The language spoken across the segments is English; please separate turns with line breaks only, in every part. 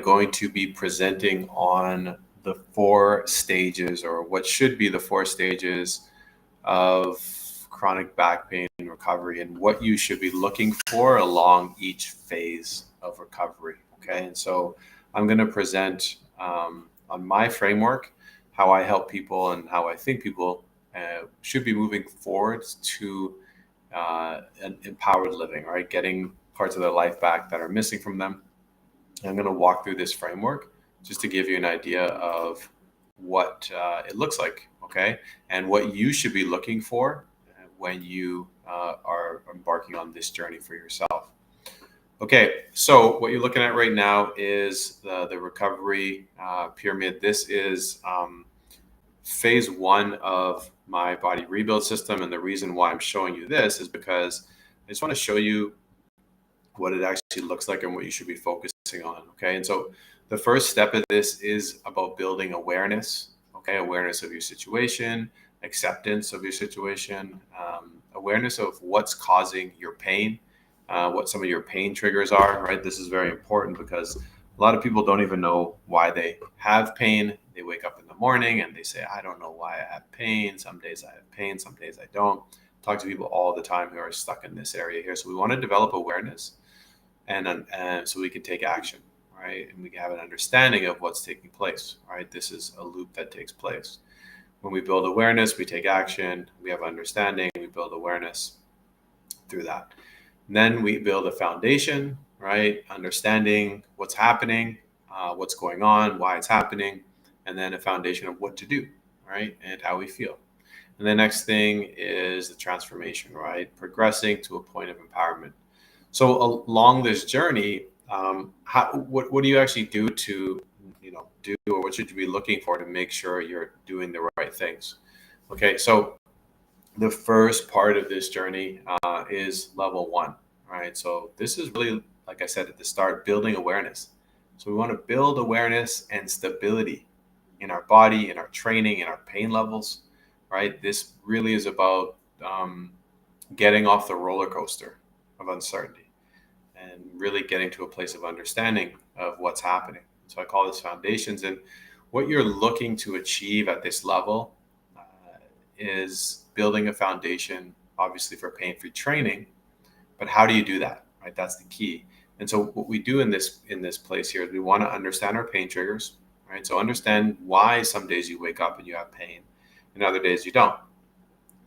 going to be presenting on the 4 stages, or what should be the 4 stages of chronic back pain recovery, and what you should be looking for along each phase of recovery. Okay, and so I'm going to present on my framework how I help people and how I think people should be moving forward to an empowered living, right? Getting parts of their life back that are missing from them. And I'm going to walk through this framework just to give you an idea of what it looks like, okay? And what you should be looking for when you are embarking on this journey for yourself. Okay, so what you're looking at right now is the recovery pyramid. This is phase 1 of my body rebuild system. And the reason why I'm showing you this is because I just want to show you what it actually looks like and what you should be focusing on. Okay, and so the first step of this is about building awareness. Okay, awareness of your situation, acceptance of your situation, awareness of what's causing your pain, what some of your pain triggers are, right? This is very important because a lot of people don't even know why they have pain. They wake up in the morning and they say, I don't know why I have pain. Some days I have pain, some days I don't. Talk to people all the time who are stuck in this area here. So we want to develop awareness and so we can take action, right? And we can have an understanding of what's taking place, right? This is a loop that takes place. When we build awareness, we take action, we have understanding, we build awareness through that. And then we build a foundation, right? Understanding what's happening, what's going on, why it's happening, and then a foundation of what to do, right? And how we feel. And the next thing is the transformation, right? Progressing to a point of empowerment. So along this journey, what do you actually do to, do, or what should you be looking for to make sure you're doing the right things? Okay, so the first part of this journey is level 1, right? So this is really, like I said at the start, building awareness. So we want to build awareness and stability in our body, in our training, in our pain levels, right? This really is about getting off the roller coaster of uncertainty and really getting to a place of understanding of what's happening. So I call this foundations. And what you're looking to achieve at this level is building a foundation, obviously for pain-free training. But how do you do that, right? That's the key. And so what we do in this place here is we want to understand our pain triggers, right? So understand why some days you wake up and you have pain and other days you don't.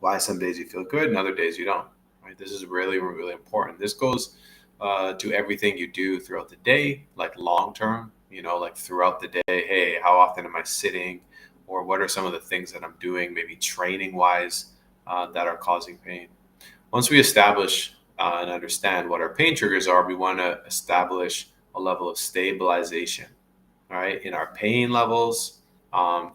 Why some days you feel good and other days you don't, right? This is really, really important. This goes to everything you do throughout the day, like long-term, like throughout the day. Hey, how often am I sitting? Or what are some of the things that I'm doing, maybe training-wise, that are causing pain? Once we establish and understand what our pain triggers are, we want to establish a level of stabilization, right? In our pain levels,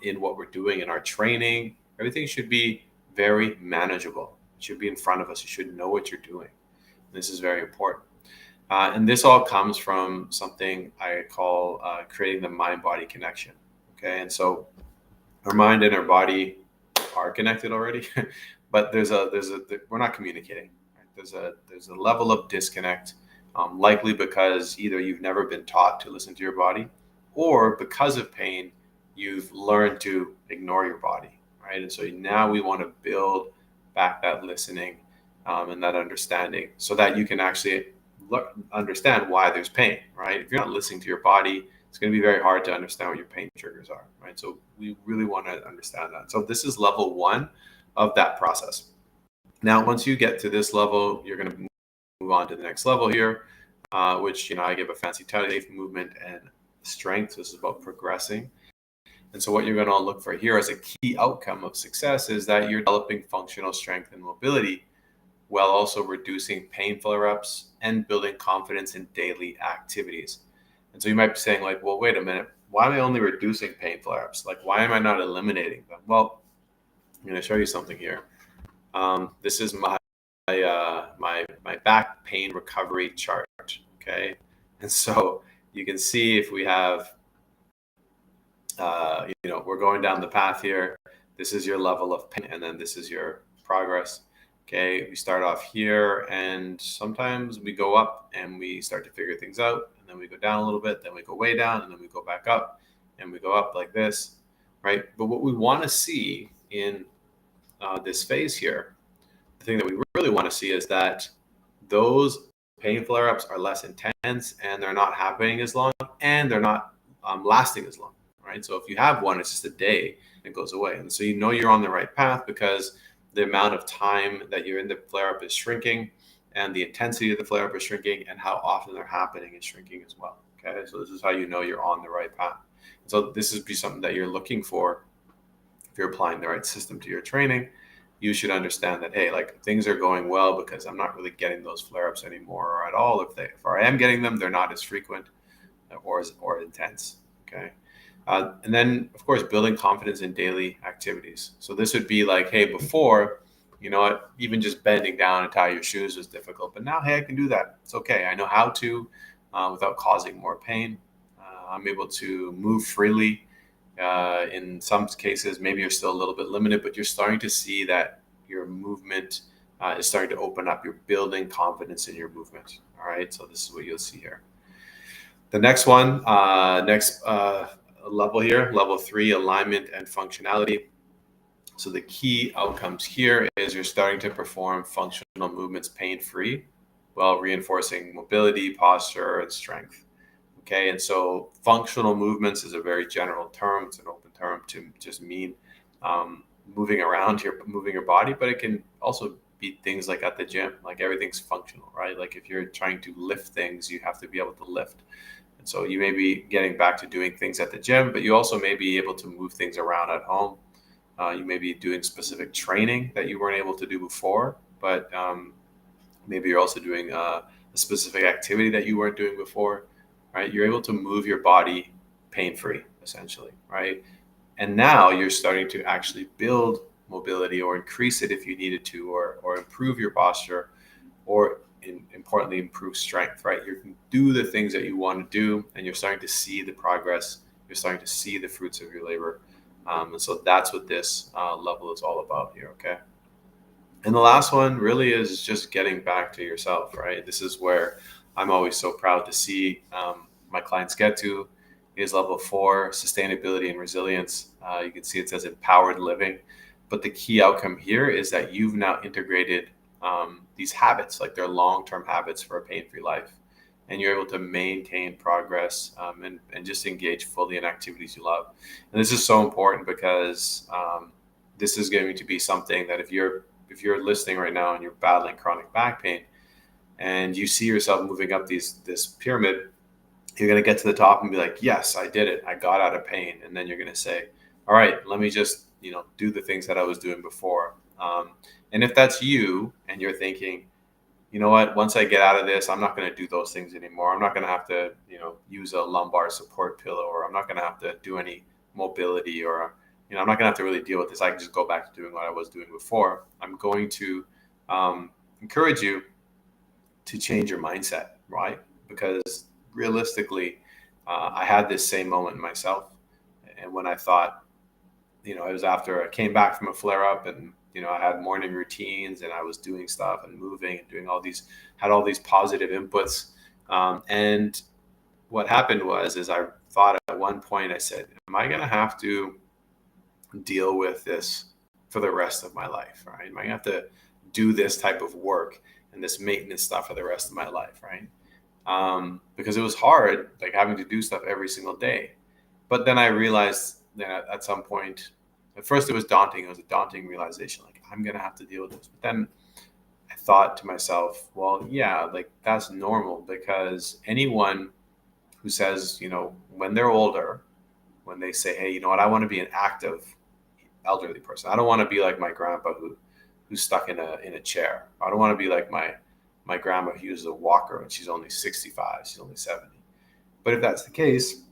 in what we're doing in our training, everything should be very manageable. It should be in front of us. You should know what you're doing. This is very important. And this all comes from something I call creating the mind-body connection. Okay, and so our mind and our body are connected already, but we're not communicating. Right? There's a level of disconnect, likely because either you've never been taught to listen to your body, or because of pain, you've learned to ignore your body, right? And so now we want to build back that listening and that understanding, so that you can actually understand why there's pain, right? If you're not listening to your body, it's going to be very hard to understand what your pain triggers are, right? So we really want to understand that. So this is level 1 of that process. Now, once you get to this level, you're going to move on to the next level here, which, I give a fancy title, safe movement and strength. This is about progressing. And so what you're going to look for here as a key outcome of success is that you're developing functional strength and mobility while also reducing pain flare-ups and building confidence in daily activities. And so you might be saying, like, well, wait a minute, why am I only reducing pain flare-ups? Like, why am I not eliminating them? Well, I'm going to show you something here. This is my back pain recovery chart, okay? And so you can see if we have, we're going down the path here. This is your level of pain, and then this is your progress. Okay, we start off here, and sometimes we go up and we start to figure things out, and and then we go down a little bit, then we go way down, and then we go back up, and we go up like this, right? But what we want to see in this phase here, the thing that we really want to see is that those pain flare-ups are less intense, and they're not happening as long, and they're not lasting as long, right? So if you have one, it's just a day, it goes away. And so you know you're on the right path because the amount of time that you're in the flare-up is shrinking, and the intensity of the flare-up is shrinking, and how often they're happening is shrinking as well. Okay, so this is how you know you're on the right path. So this is be something that you're looking for if you're applying the right system to your training. You should understand that, hey, like things are going well because I'm not really getting those flare-ups anymore, or at all. If I am getting them, they're not as frequent or intense. Okay. And then, of course, building confidence in daily activities. So this would be like, hey, before, you know what, even just bending down and tie your shoes was difficult, but now, hey, I can do that. It's okay. I know how to without causing more pain. I'm able to move freely. In some cases, maybe you're still a little bit limited, but you're starting to see that your movement is starting to open up. You're building confidence in your movement. All right. So this is what you'll see here. The next one, next level here, level 3, alignment and functionality. So the key outcomes here is you're starting to perform functional movements pain-free while reinforcing mobility, posture, and strength. Okay, and so functional movements is a very general term. It's an open term to just mean moving around here, moving your body, but it can also be things like at the gym, like everything's functional, right? Like if you're trying to lift things, you have to be able to lift. And so you may be getting back to doing things at the gym, but you also may be able to move things around at home. You may be doing specific training that you weren't able to do before, but maybe you're also doing a specific activity that you weren't doing before, right? You're able to move your body pain-free, essentially, right? And now you're starting to actually build mobility or increase it if you needed to, or improve your posture, or importantly, improve strength, right? You can do the things that you want to do, and you're starting to see the progress. You're starting to see the fruits of your labor. And so that's what this level is all about here, okay? And the last one really is just getting back to yourself, right? This is where I'm always so proud to see my clients get to, is level 4, sustainability and resilience. You can see it says empowered living. But the key outcome here is that you've now integrated these habits, like they're long-term habits for a pain-free life. And you're able to maintain progress and just engage fully in activities you love. And this is so important because this is going to be something that if you're listening right now and you're battling chronic back pain and you see yourself moving up this pyramid, you're going to get to the top and be like, yes, I did it. I got out of pain. And then you're going to say, all right, let me just, do the things that I was doing before. And if that's you and you're thinking, you know what, once I get out of this, I'm not going to do those things anymore. I'm not going to have to, use a lumbar support pillow, or I'm not going to have to do any mobility, or, I'm not going to have to really deal with this. I can just go back to doing what I was doing before. I'm going to encourage you to change your mindset, right? Because realistically, I had this same moment myself. And when I thought, it was after I came back from a flare up, and, I had morning routines, and I was doing stuff and moving and doing had all these positive inputs. And what happened is I thought at one point, I said, am I going to have to deal with this for the rest of my life, right? Am I going to have to do this type of work and this maintenance stuff for the rest of my life, right? Because it was hard, like having to do stuff every single day. But then I realized that at some point, at first it was daunting. It was a daunting realization, like I'm going to have to deal with this. But then I thought to myself, well, yeah, like that's normal, because anyone who says, when they're older, when they say, hey, you know what, I want to be an active elderly person. I don't want to be like my grandpa who's stuck in a chair. I don't want to be like my grandma who uses a walker and she's only 65, she's only 70. But if that's the case,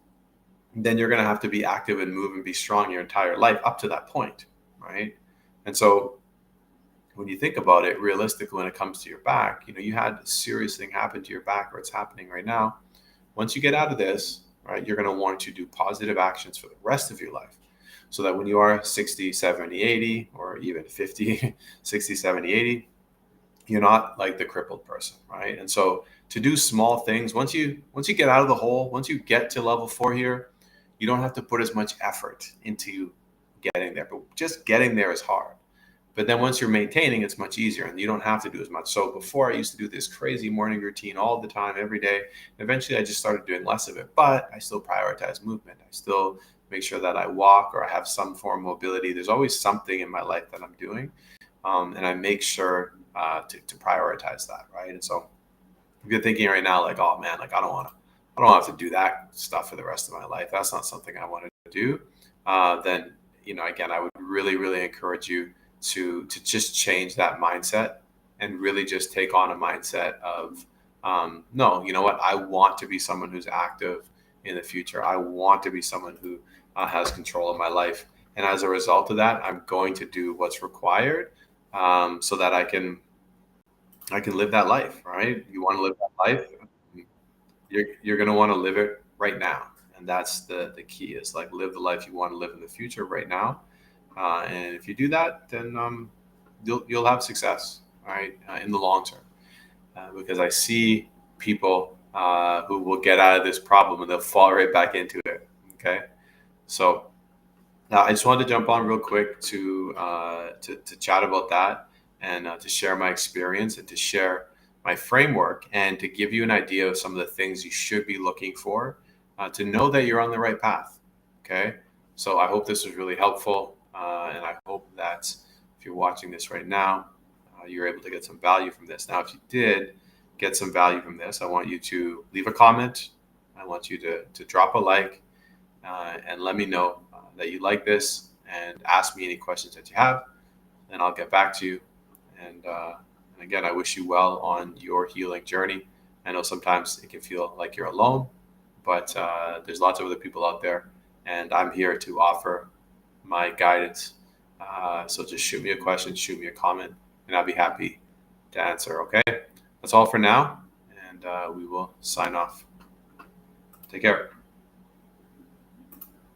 then you're going to have to be active and move and be strong your entire life up to that point, right? And so when you think about it realistically, when it comes to your back, you had a serious thing happen to your back, or it's happening right now. Once you get out of this, right, you're going to want to do positive actions for the rest of your life, so that when you are 60, 70, 80, or even 50, 60, 70, 80, you're not like the crippled person, right? And so to do small things. Once you get out of the hole, once you get to level 4 here, you don't have to put as much effort into getting there. But just getting there is hard. But then once you're maintaining, it's much easier and you don't have to do as much. So before I used to do this crazy morning routine all the time, every day. Eventually I just started doing less of it, but I still prioritize movement. I still make sure that I walk or I have some form of mobility. There's always something in my life that I'm doing. And I make sure to prioritize that. Right. And so if you're thinking right now, like, oh man, like I don't have to do that stuff for the rest of my life. That's not something I want to do. Then, again, I would really, really encourage you to just change that mindset and really just take on a mindset of, no, you know what? I want to be someone who's active in the future. I want to be someone who has control of my life. And as a result of that, I'm going to do what's required so that I can live that life, right? You want to live that life, you're going to want to live it right now. And that's the key is like live the life you want to live in the future right now. And if you do that, then you'll have success, right, in the long term. Because I see people who will get out of this problem and they'll fall right back into it. Okay, so I just wanted to jump on real quick to chat about that and to share my experience and to share my framework and to give you an idea of some of the things you should be looking for to know that you're on the right path. Okay, so I hope this was really helpful, and I hope that if you're watching this right now, you're able to get some value from this. Now, if you did get some value from this, I want you to leave a comment. I want you to drop a like and let me know that you like this and ask me any questions that you have, and I'll get back to you. And again, I wish you well on your healing journey. I know sometimes it can feel like you're alone, but there's lots of other people out there, and I'm here to offer my guidance. So just shoot me a question, shoot me a comment, and I'll be happy to answer. Okay, that's all for now, and we will sign off. Take care.